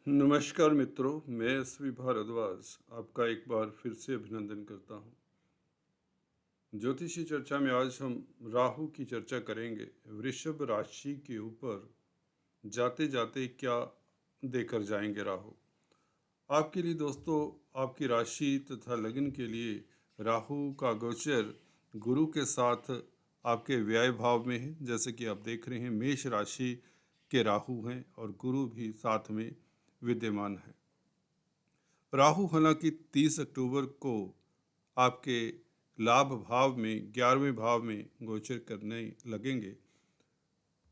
नमस्कार मित्रों, मैं एसवी भारद्वाज आपका एक बार फिर से अभिनंदन करता हूँ। ज्योतिषी चर्चा में आज हम राहु की चर्चा करेंगे। वृषभ राशि के ऊपर जाते जाते क्या देकर जाएंगे राहु। आपके लिए दोस्तों, आपकी राशि तथा लग्न के लिए राहु का गोचर गुरु के साथ आपके व्यय भाव में है। जैसे कि आप देख रहे हैं, मेष राशि के राहु हैं और गुरु भी साथ में विद्यमान है। राहु हालांकि 30 अक्टूबर को आपके लाभ भाव में 11वें भाव में गोचर करने लगेंगे,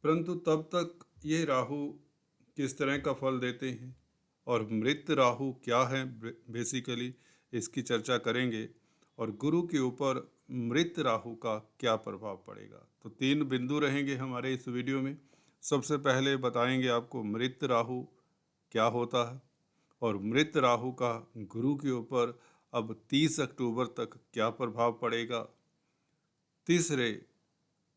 परंतु तब तक ये राहु किस तरह का फल देते हैं और मृत राहु क्या है बेसिकली, इसकी चर्चा करेंगे। और गुरु के ऊपर मृत राहु का क्या प्रभाव पड़ेगा, तो 3 बिंदु रहेंगे हमारे इस वीडियो में। सबसे पहले बताएंगे आपको मृत राहु क्या होता है और मृत राहु का गुरु के ऊपर अब 30 अक्टूबर तक क्या प्रभाव पड़ेगा। तीसरे,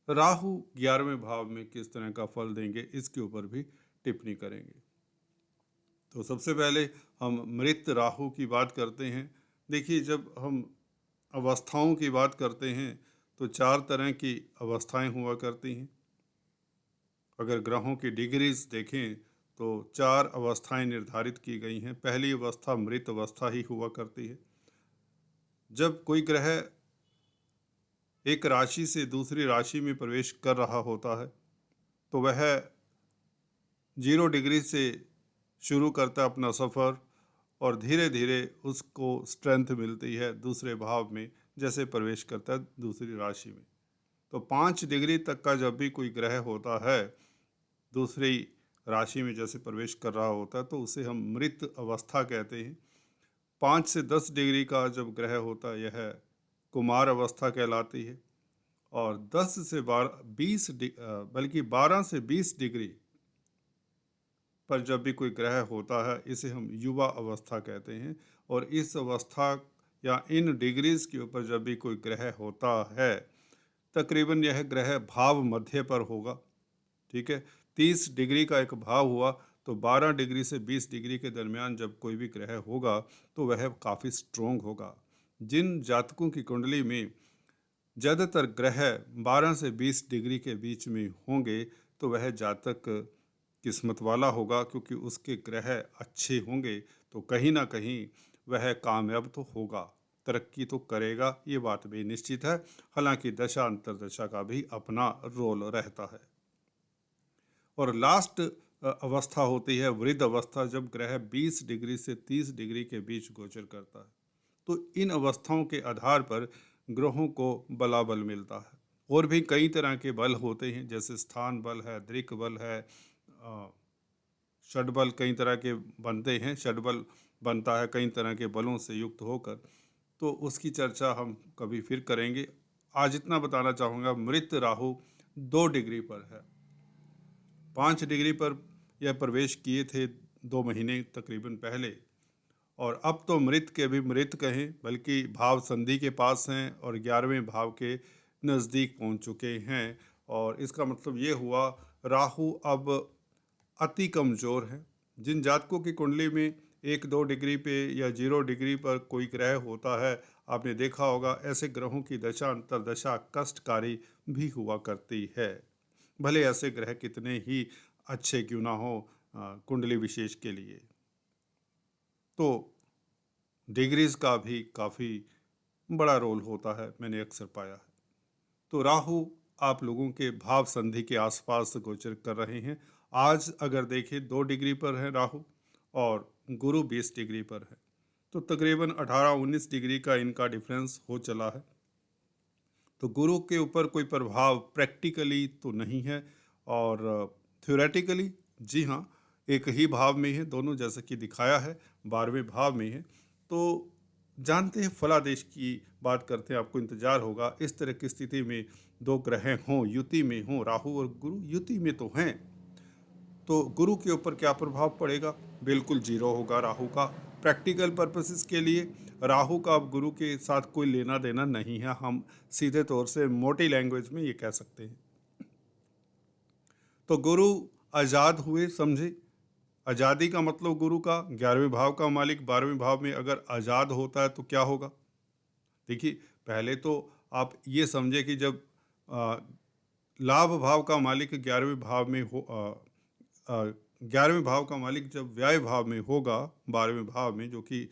राहु 11वें भाव में किस तरह का फल देंगे, इसके ऊपर भी टिप्पणी करेंगे। तो सबसे पहले हम मृत राहु की बात करते हैं। देखिए, जब हम अवस्थाओं की बात करते हैं तो 4 तरह की अवस्थाएं हुआ करती हैं। अगर ग्रहों की डिग्रीज देखें तो 4 अवस्थाएं निर्धारित की गई हैं। पहली अवस्था मृत अवस्था ही हुआ करती है। जब कोई ग्रह एक राशि से दूसरी राशि में प्रवेश कर रहा होता है तो वह 0 डिग्री से शुरू करता है अपना सफ़र और धीरे धीरे उसको स्ट्रेंथ मिलती है दूसरे भाव में जैसे प्रवेश करता है दूसरी राशि में। तो 5 डिग्री तक का जब भी कोई ग्रह होता है दूसरी राशि में जैसे प्रवेश कर रहा होता है तो उसे हम मृत अवस्था कहते हैं। 5 से 10 डिग्री का जब ग्रह होता है यह कुमार अवस्था कहलाती है। और 10 से 12 से 20 डिग्री पर जब भी कोई ग्रह होता है इसे हम युवा अवस्था कहते हैं। और इस अवस्था या इन डिग्रीज के ऊपर जब भी कोई ग्रह होता है, तकरीबन यह ग्रह भाव मध्य पर होगा। ठीक है, 30 डिग्री का एक भाव हुआ तो 12 डिग्री से 20 डिग्री के दरमियान जब कोई भी ग्रह होगा तो वह काफ़ी स्ट्रोंग होगा। जिन जातकों की कुंडली में ज़्यादातर ग्रह 12 से 20 डिग्री के बीच में होंगे तो वह जातक किस्मत वाला होगा, क्योंकि उसके ग्रह अच्छे होंगे तो कहीं ना कहीं वह कामयाब तो होगा, तरक्की तो करेगा, ये बात भी निश्चित है। हालांकि दशा अंतरदशा का भी अपना रोल रहता है। और लास्ट अवस्था होती है वृद्ध अवस्था, जब ग्रह 20 डिग्री से 30 डिग्री के बीच गोचर करता है। तो इन अवस्थाओं के आधार पर ग्रहों को बलाबल मिलता है। और भी कई तरह के बल होते हैं, जैसे स्थान बल है, दृक बल है, षडबल कई तरह के बनते हैं। षडबल बनता है कई तरह के बलों से युक्त होकर, तो उसकी चर्चा हम कभी फिर करेंगे। आज इतना बताना चाहूँगा, मृत राहु 2 डिग्री पर है। 5 डिग्री पर यह प्रवेश किए थे 2 महीने तकरीबन पहले, और अब तो मृत के भी मृत कहें, बल्कि भाव संधि के पास हैं और 11वें भाव के नज़दीक पहुंच चुके हैं। और इसका मतलब ये हुआ, राहु अब अति कमज़ोर है। जिन जातकों की कुंडली में 1-2 डिग्री पे या 0 डिग्री पर कोई ग्रह होता है, आपने देखा होगा ऐसे ग्रहों की दशा अंतरदशा कष्टकारी भी हुआ करती है, भले ऐसे ग्रह कितने ही अच्छे क्यों ना हो कुंडली विशेष के लिए। तो डिग्रीज का भी काफ़ी बड़ा रोल होता है, मैंने अक्सर पाया है। तो राहु आप लोगों के भाव संधि के आसपास गोचर कर रहे हैं। आज अगर देखें 2 डिग्री पर है राहु और गुरु 20 डिग्री पर है, तो तकरीबन 18-19 डिग्री का इनका डिफरेंस हो चला है। तो गुरु के ऊपर कोई प्रभाव प्रैक्टिकली तो नहीं है, और थ्योरेटिकली जी हाँ, एक ही भाव में है, दोनों जैसे कि दिखाया है 12वें भाव में है। तो जानते हैं, फलादेश की बात करते हैं, आपको इंतजार होगा इस तरह की स्थिति में 2 ग्रह हों, युति में हों, राहु और गुरु युति में तो हैं, तो गुरु के ऊपर क्या प्रभाव पड़ेगा? बिल्कुल जीरो होगा राहु का। प्रैक्टिकल पर्पसेस के लिए राहु का अब गुरु के साथ कोई लेना देना नहीं है, हम सीधे तौर से मोटी लैंग्वेज में ये कह सकते हैं। तो गुरु आज़ाद हुए समझे, आज़ादी का मतलब गुरु का 11वें भाव का मालिक 12वें भाव में अगर आज़ाद होता है तो क्या होगा? देखिए, पहले तो आप ये समझे कि जब अ, लाभ भाव का मालिक 11वें भाव में हो 11वें भाव का मालिक जब व्यय भाव में होगा, 12वें भाव में जो कि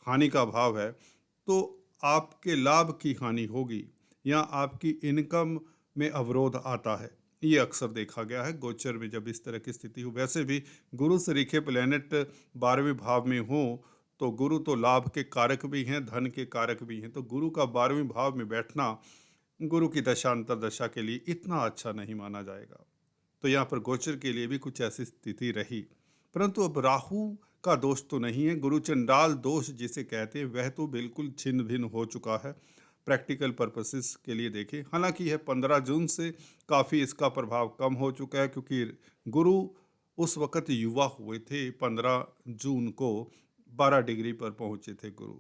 हानि का भाव है, तो आपके लाभ की हानि होगी या आपकी इनकम में अवरोध आता है। ये अक्सर देखा गया है गोचर में जब इस तरह की स्थिति हो। वैसे भी गुरु से लिखे प्लेनेट 12वें भाव में हो तो गुरु तो लाभ के कारक भी हैं, धन के कारक भी हैं। तो गुरु का 12वें भाव में बैठना गुरु की दशा अंतर्दशा के लिए इतना अच्छा नहीं माना जाएगा। तो यहाँ पर गोचर के लिए भी कुछ ऐसी स्थिति रही, परंतु अब राहु का दोष तो नहीं है। गुरु चंडाल दोष जिसे कहते हैं वह तो बिल्कुल छिन्न भिन्न हो चुका है। प्रैक्टिकल पर्पसेस के लिए देखें, हालांकि यह 15 जून से काफ़ी इसका प्रभाव कम हो चुका है, क्योंकि गुरु उस वक़्त युवा हुए थे। 15 जून को 12 डिग्री पर पहुँचे थे गुरु।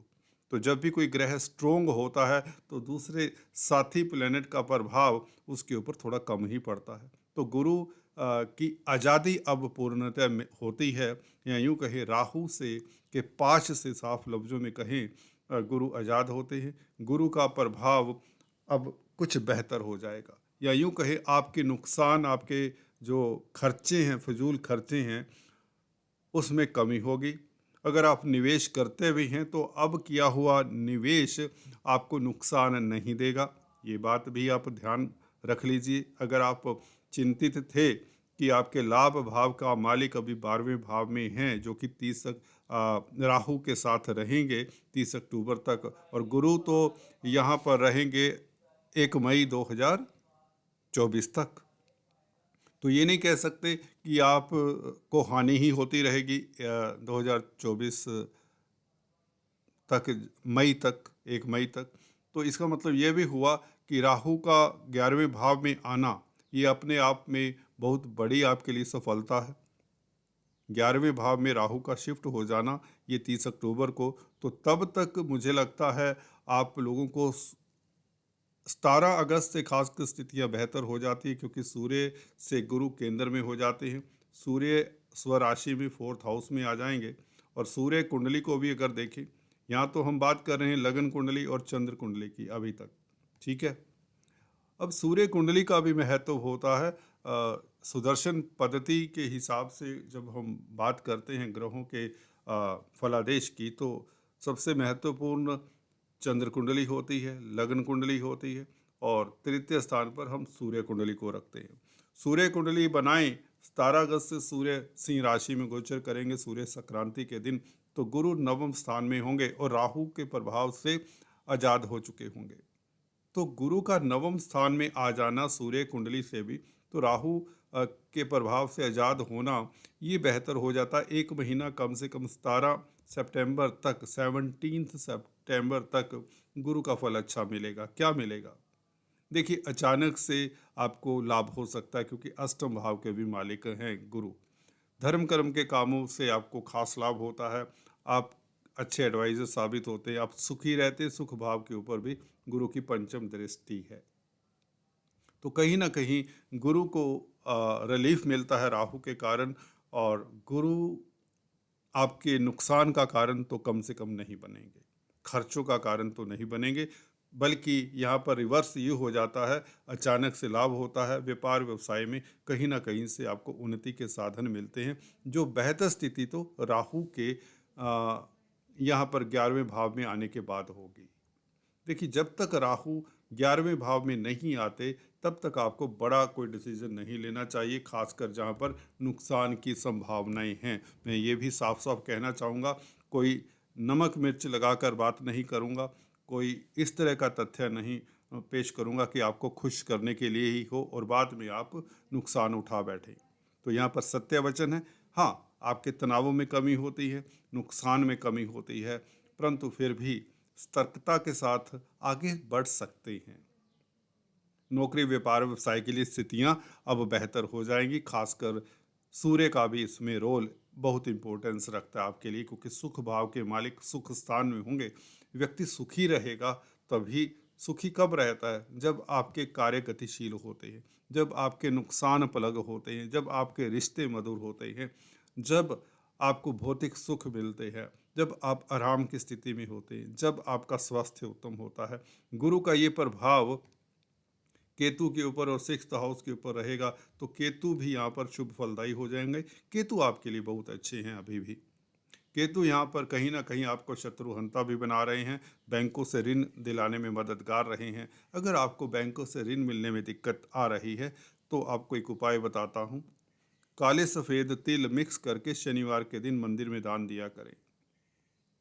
तो जब भी कोई ग्रह स्ट्रोंग होता है तो दूसरे साथी प्लेनेट का प्रभाव उसके ऊपर थोड़ा कम ही पड़ता है। तो गुरु की आज़ादी अब पूर्णतः में होती है, या यूँ कहें राहु से के पाश से साफ लफ्ज़ों में कहें, गुरु आज़ाद होते हैं। गुरु का प्रभाव अब कुछ बेहतर हो जाएगा, या यूँ कहें आपके नुकसान, आपके जो खर्चे हैं, फजूल खर्चे हैं, उसमें कमी होगी। अगर आप निवेश करते भी हैं तो अब किया हुआ निवेश आपको नुकसान नहीं देगा। ये बात भी आप ध्यान रख लीजिए। अगर आप चिंतित थे कि आपके लाभ भाव का मालिक अभी 12वें भाव में हैं, जो कि 30 राहु के साथ रहेंगे 30 अक्टूबर तक, और गुरु तो यहाँ पर रहेंगे 1 मई 2024 तक। तो ये नहीं कह सकते कि आप को हानि ही होती रहेगी 2024 तक, मई तक, 1 मई तक। तो इसका मतलब ये भी हुआ कि राहु का 11वें भाव में आना ये अपने आप में बहुत बड़ी आपके लिए सफलता है। 11वें भाव में राहु का शिफ्ट हो जाना ये 30 अक्टूबर को, तो तब तक मुझे लगता है आप लोगों को 17 अगस्त से खासकर स्थितियाँ बेहतर हो जाती है, क्योंकि सूर्य से गुरु केंद्र में हो जाते हैं। सूर्य स्वराशि में 4th हाउस में आ जाएंगे। और सूर्य कुंडली को भी अगर देखें, यहाँ तो हम बात कर रहे हैं लगन कुंडली और चंद्र कुंडली की अभी तक, ठीक है। अब सूर्य कुंडली का भी महत्व होता है। सुदर्शन पद्धति के हिसाब से जब हम बात करते हैं ग्रहों के फलादेश की, तो सबसे महत्वपूर्ण चंद्र कुंडली होती है, लगन कुंडली होती है, और तृतीय स्थान पर हम सूर्य कुंडली को रखते हैं। सूर्य कुंडली बनाएं, 17 अगस्त से सूर्य सिंह राशि में गोचर करेंगे सूर्य संक्रांति के दिन। तो गुरु नवम स्थान में होंगे और राहु के प्रभाव से आज़ाद हो चुके होंगे। तो गुरु का नवम स्थान में आ जाना सूर्य कुंडली से भी, तो राहु के प्रभाव से आज़ाद होना ये बेहतर हो जाता है। 1 महीना कम से कम 17 सितंबर तक, 17 सितंबर तक गुरु का फल अच्छा मिलेगा। क्या मिलेगा? देखिए, अचानक से आपको लाभ हो सकता है, क्योंकि अष्टम भाव के भी मालिक हैं गुरु। धर्म कर्म के कामों से आपको खास लाभ होता है। आप अच्छे एडवाइजर साबित होते हैं, आप सुखी रहते हैं। सुख भाव के ऊपर भी गुरु की पंचम दृष्टि है, तो कहीं ना कहीं गुरु को रिलीफ मिलता है राहु के कारण। और गुरु आपके नुकसान का कारण तो कम से कम नहीं बनेंगे, खर्चों का कारण तो नहीं बनेंगे, बल्कि यहाँ पर रिवर्स ये हो जाता है, अचानक से लाभ होता है। व्यापार व्यवसाय में कहीं ना कहीं से आपको उन्नति के साधन मिलते हैं। जो बेहतर स्थिति तो राहु के यहाँ पर 11वें भाव में आने के बाद होगी। देखिए, जब तक राहु 11वें भाव में नहीं आते तब तक आपको बड़ा कोई डिसीजन नहीं लेना चाहिए, खासकर जहाँ पर नुकसान की संभावनाएं हैं। मैं ये भी साफ साफ कहना चाहूँगा, कोई नमक मिर्च लगाकर बात नहीं करूँगा, कोई इस तरह का तथ्य नहीं पेश करूँगा कि आपको खुश करने के लिए ही हो और बाद में आप नुकसान उठा बैठें। तो यहाँ पर सत्य वचन है। हाँ, आपके तनावों में कमी होती है, नुकसान में कमी होती है, परंतु फिर भी सतर्कता के साथ आगे बढ़ सकते हैं। नौकरी व्यापार व्यवसाय के लिए स्थितियां अब बेहतर हो जाएंगी। खासकर सूर्य का भी इसमें रोल बहुत इम्पोर्टेंस रखता है आपके लिए, क्योंकि सुख भाव के मालिक सुख स्थान में होंगे। व्यक्ति सुखी रहेगा तभी। सुखी कब रहता है? जब आपके कार्य गतिशील होते हैं, जब आपके नुकसान पलग होते हैं, जब आपके रिश्ते मधुर होते हैं, जब आपको भौतिक सुख मिलते हैं, जब आप आराम की स्थिति में होते हैं, जब आपका स्वास्थ्य उत्तम होता है। गुरु का ये प्रभाव केतु के ऊपर और सिक्स्थ हाउस के ऊपर रहेगा, तो केतु भी यहाँ पर शुभ फलदायी हो जाएंगे। केतु आपके लिए बहुत अच्छे हैं अभी भी। केतु यहाँ पर कहीं ना कहीं आपको शत्रुहंता भी बना रहे हैं, बैंकों से ऋण दिलाने में मददगार रहे हैं। अगर आपको बैंकों से ऋण मिलने में दिक्कत आ रही है तो आपको एक उपाय बताता हूँ। काले सफ़ेद तिल मिक्स करके शनिवार के दिन मंदिर में दान दिया करें।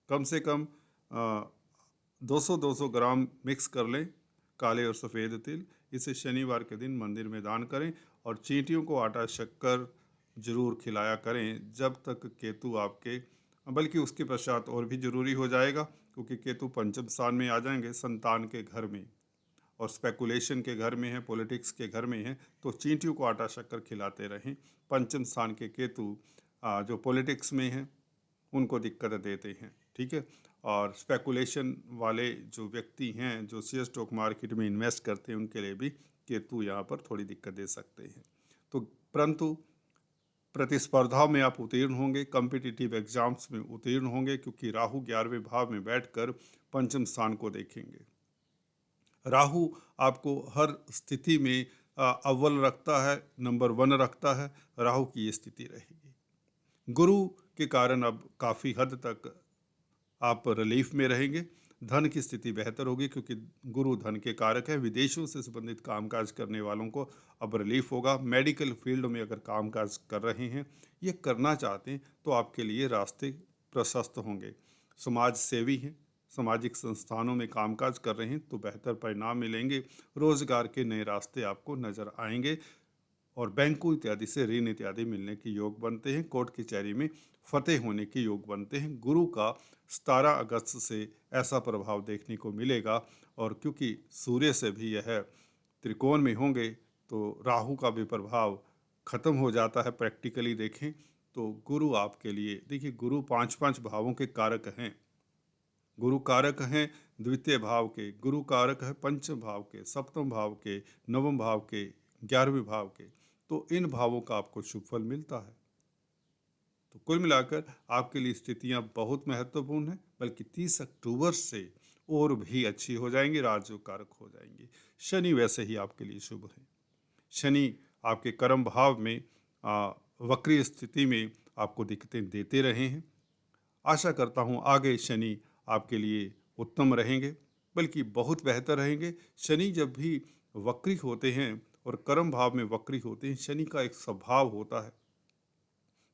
कम से कम 200-200 ग्राम मिक्स कर लें काले और सफ़ेद तिल। इसे शनिवार के दिन मंदिर में दान करें और चींटियों को आटा शक्कर जरूर खिलाया करें जब तक केतु आपके, बल्कि उसके पश्चात और भी जरूरी हो जाएगा, क्योंकि केतु पंचम स्थान में आ जाएंगे, संतान के घर में और स्पेकुलेशन के घर में है, पॉलिटिक्स के घर में है, तो चींटियों को आटा शक्कर खिलाते रहें। पंचम स्थान के केतु जो पॉलिटिक्स में हैं उनको दिक्कत देते हैं, ठीक है। और स्पेकुलेशन वाले जो व्यक्ति हैं, जो शेयर स्टॉक मार्केट में इन्वेस्ट करते हैं, उनके लिए भी केतु यहाँ पर थोड़ी दिक्कत दे सकते हैं। तो परंतु प्रतिस्पर्धा में आप उत्तीर्ण होंगे, कॉम्पिटिटिव एग्जाम्स में उत्तीर्ण होंगे, क्योंकि राहु 11वें भाव में बैठकर पंचम स्थान को देखेंगे। राहु आपको हर स्थिति में अव्वल रखता है, नंबर 1 रखता है। राहु की ये स्थिति रहेगी। गुरु के कारण अब काफ़ी हद तक आप रिलीफ में रहेंगे। धन की स्थिति बेहतर होगी, क्योंकि गुरु धन के कारक है। विदेशों से संबंधित कामकाज करने वालों को अब रिलीफ होगा। मेडिकल फील्ड में अगर कामकाज कर रहे हैं, ये करना चाहते हैं, तो आपके लिए रास्ते प्रशस्त होंगे। समाज सेवी हैं, सामाजिक संस्थानों में कामकाज कर रहे हैं, तो बेहतर परिणाम मिलेंगे। रोजगार के नए रास्ते आपको नजर आएंगे और बैंकों इत्यादि से ऋण इत्यादि मिलने के योग बनते हैं। कोर्ट कचहरी में फतेह होने के योग बनते हैं। गुरु का 17 अगस्त से ऐसा प्रभाव देखने को मिलेगा। और क्योंकि सूर्य से भी यह त्रिकोण में होंगे, तो राहु का भी प्रभाव खत्म हो जाता है। प्रैक्टिकली देखें तो गुरु आपके लिए, देखिए, गुरु 5-5 भावों के कारक हैं। गुरु कारक हैं द्वितीय भाव के, गुरु कारक है पंचम भाव के, सप्तम भाव के, नवम भाव के, 11वें भाव के। तो इन भावों का आपको शुभ फल मिलता है। तो कुल मिलाकर आपके लिए स्थितियां बहुत महत्वपूर्ण हैं, बल्कि 30 अक्टूबर से और भी अच्छी हो जाएंगी, राजयोग कारक हो जाएंगी। शनि वैसे ही आपके लिए शुभ है। शनि आपके कर्म भाव में वक्री स्थिति में आपको दिक्कतें देते रहे हैं। आशा करता हूँ आगे शनि आपके लिए उत्तम रहेंगे, बल्कि बहुत बेहतर रहेंगे। शनि जब भी वक्री होते हैं और कर्म भाव में वक्री होते हैं, शनि का एक स्वभाव होता है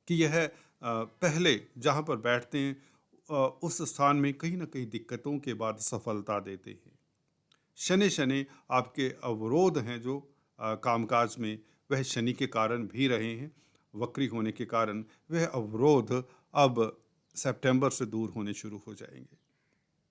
कि यह पहले जहाँ पर बैठते हैं उस स्थान में कहीं ना कहीं दिक्कतों के बाद सफलता देते हैं। शनि शनि आपके अवरोध हैं जो कामकाज में, वह शनि के कारण भी रहे हैं। वक्री होने के कारण वह अवरोध अब सितंबर से दूर होने शुरू हो जाएंगे,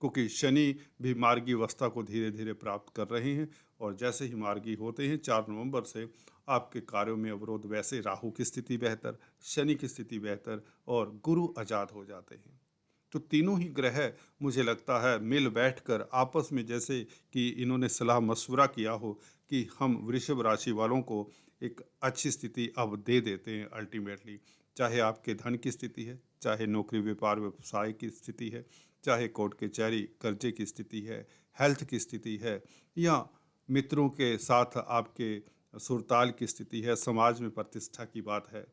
क्योंकि शनि भी मार्गी अवस्था को धीरे धीरे प्राप्त कर रहे हैं। और जैसे ही मार्गी होते हैं 4 नवंबर से आपके कार्यों में अवरोध, वैसे राहु की स्थिति बेहतर, शनि की स्थिति बेहतर और गुरु आजाद हो जाते हैं। तो तीनों ही ग्रह मुझे लगता है मिल बैठकर आपस में, जैसे कि इन्होंने सलाह मशवरा किया हो कि हम वृषभ राशि वालों को एक अच्छी स्थिति अब दे देते हैं अल्टीमेटली। चाहे आपके धन की स्थिति है, चाहे नौकरी व्यापार व्यवसाय की स्थिति है, चाहे कोर्ट कचहरी कर्जे की स्थिति है, हेल्थ की स्थिति है, या मित्रों के साथ आपके सुरताल की स्थिति है, समाज में प्रतिष्ठा की बात है,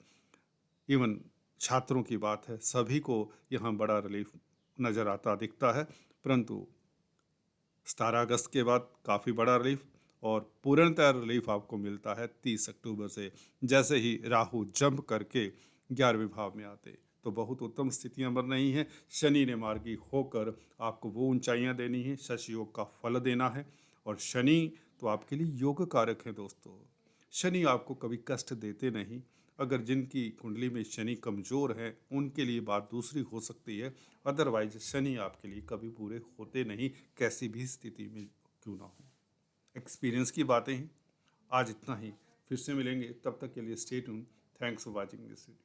इवन छात्रों की बात है, सभी को यहाँ बड़ा रिलीफ नज़र आता दिखता है। परंतु 17 अगस्त के बाद काफ़ी बड़ा रिलीफ और पूर्णतः रिलीफ आपको मिलता है 30 अक्टूबर से, जैसे ही राहु जंप करके 11वें भाव में आते। तो बहुत उत्तम स्थितियां बन रही हैं। शनि ने मार्गी होकर आपको वो ऊंचाइयां देनी है, शश योग का फल देना है। और शनि तो आपके लिए योग कारक है दोस्तों। शनि आपको कभी कष्ट देते नहीं। अगर जिनकी कुंडली में शनि कमज़ोर है उनके लिए बात दूसरी हो सकती है, अदरवाइज शनि आपके लिए कभी पूरे होते नहीं, कैसी भी स्थिति में क्यों ना हो। एक्सपीरियंस की बातें हैं। आज इतना ही, फिर से मिलेंगे, तब तक के लिए stay tune. Thanks for watching this video.